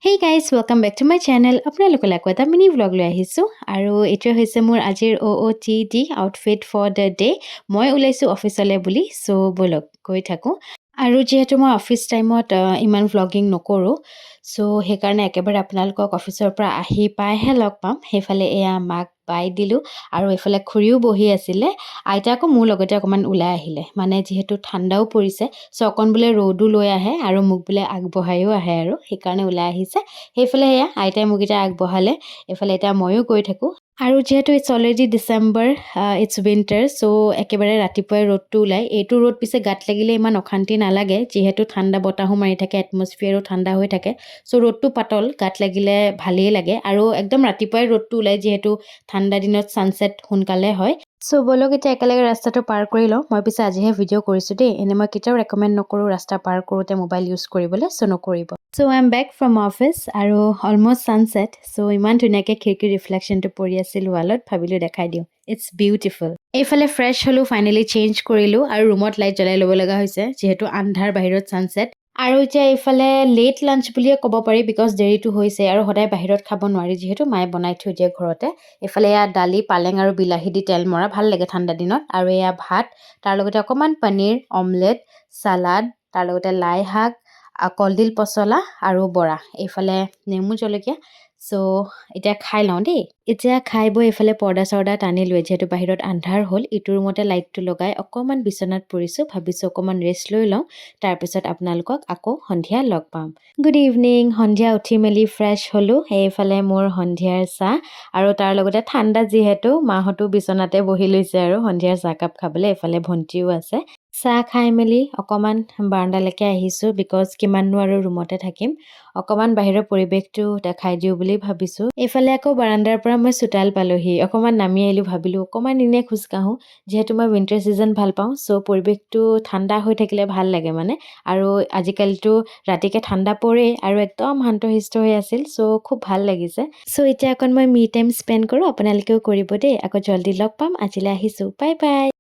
Hey guys, welcome back to my channel. আপোনালোকলৈ আকৌ এটা মিনি vlog লৈ আহিছো আৰু এইটো হৈছে মোৰ আজিৰ OOTD outfit for the day. মই ওলাইছো অফিচলৈ বুলি সো বলক গৈ থাকো আৰু যেহেতু মই অফিস টাইমত ইমান vlogging নকৰো সো সেইকাৰণে একেবাৰে আপোনালোকক অফিসৰ পৰা আহি পাইহে লগ পাম হেফালে এয়া মাক বাই দিলো আৰু এফালে খুৰিও বহি আছিলে আইতাকো মোৰ লগতে অকমান ওলাই আহিলে মানে যেহেতু ঠাণ্ডাও পৰিছে সো অকন বুলে ৰ'দো লৈ আহে আৰু মোক বুলে আগবঢ়ায়ও আহে আৰু সেইকাৰণে ওলাই আহিছে সেইফালে এয়া আইতাই মোক এটা আগবঢ়ালে এফালে এটা ময়ো গৈ থাকো আৰু যেহেতু it's already December it's winter so একেবাৰে ৰাতিপুৱাই ৰ'দটো ওলাই এইটো ৰ'দ পিছে গাত লাগিলে ইমান অশান্তি নালাগে যেহেতু ঠাণ্ডা বতাহো মাৰি থাকে এটমস্ফিয়াৰো ঠাণ্ডা হৈ থাকে সো ৰ'দটো পাতল গাত লাগিলে ভালেই লাগে আৰু একদম ৰাতিপুৱাই ৰ'দটো ওলাই যেহেতু ঠাণ্ডা দিনত সানসেট সোনকালে হয় সো বলক এতিয়া একেলগে ৰাস্তাটো পাৰ কৰি লওঁ মই পিছে আজিহে ভিডিঅ' কৰিছো দেই এনে মই কেতিয়াও ৰেকমেণ্ড নকৰো ৰাস্তা পাৰ কৰোঁতে মোবাইল ইউজ কৰিবলৈ সো নকৰিব so I am back from office আৰু অলমোষ্ট সানসেট সো ইমান ধুনীয়াকৈ খিৰিকীৰ ৰিফ্লেকশ্যনটো পৰি আছিল ৱালত ভাবিলোঁ দেখাই দিওঁ ইটস বিউটিফুল এইফালে ফ্ৰেছ হ'লো ফাইনেলি চেঞ্জ কৰিলোঁ আৰু ৰুমত লাইট জ্বলাই ল'ব লগা হৈছে যিহেতু আন্ধাৰ বাহিৰত সানসেট আৰু এতিয়া এইফালে লেট লাঞ্চ বুলিয়ে ক'ব পাৰি বিকজ দেৰিটো হৈছে আৰু সদায় বাহিৰত খাব নোৱাৰি যিহেতু মায়ে বনাই থৈ দিয়ে ঘৰতে এইফালে এয়া দালি পালেং আৰু বিলাহী দি তেল মৰা ভাল লাগে ঠাণ্ডা দিনত আৰু এয়া ভাত তাৰ লগতে অকণমান পনীৰ অমলেট সালাড তাৰ লগতে লাই শাক কলডিল পচলা আৰু বৰা এইফালে নেমু জলকীয়া সো এতিয়া খাই লওঁ দেই এতিয়া খাই বৈ এইফালে পৰ্দা চৰ্দা টানি লৈ যিহেতু বাহিৰত আন্ধাৰ হ'ল ইটো ৰুমতে লাইটটো লগাই অকণমান বিচনাত পৰিছোঁ ভাবিছোঁ অকণমান ৰেষ্ট লৈ লওঁ তাৰপিছত আপোনালোকক আকৌ সন্ধিয়া লগ পাম গুড ইভিনিং সন্ধিয়া উঠি মেলি ফ্ৰেছ হ'লোঁ এইফালে মোৰ সন্ধিয়াৰ চাহ আৰু তাৰ লগতে ঠাণ্ডা যিহেতু মাহঁতো বিচনাতে বহি লৈছে আৰু সন্ধিয়াৰ চাহকাপ খাবলৈ এইফালে ভণ্টিও আছে চাহ খাই মেলি অকণমান বাৰাণ্ডালৈকে আহিছোঁ বিকজ কিমাননো আৰু ৰুমতে থাকিম অকণমান বাহিৰৰ পৰিৱেশটো দেখাই দিওঁ বুলি ভাবিছোঁ এইফালে আকৌ বাৰাণ্ডাৰ পৰা মই চোতাল পালোহি অকণমান নামি আহিলোঁ ভাবিলোঁ অকণমান এনেই খোজকাঢ়োঁ যিহেতু মই উইণ্টাৰ ছিজন ভাল পাওঁ সো পৰিৱেশটো ঠাণ্ডা হৈ থাকিলে ভাল লাগে মানে আৰু আজিকালিতো ৰাতিকে ঠাণ্ডা পৰে আৰু একদম শান্তশিষ্ট হৈ আছিল সো খুব ভাল লাগিছে সো এতিয়া অকণ মই মি টাইম স্পেণ্ড কৰোঁ আপোনালোকেও কৰিব দেই আকৌ জল্দি লগ পাম আজিলৈ আহিছোঁ বাই বাই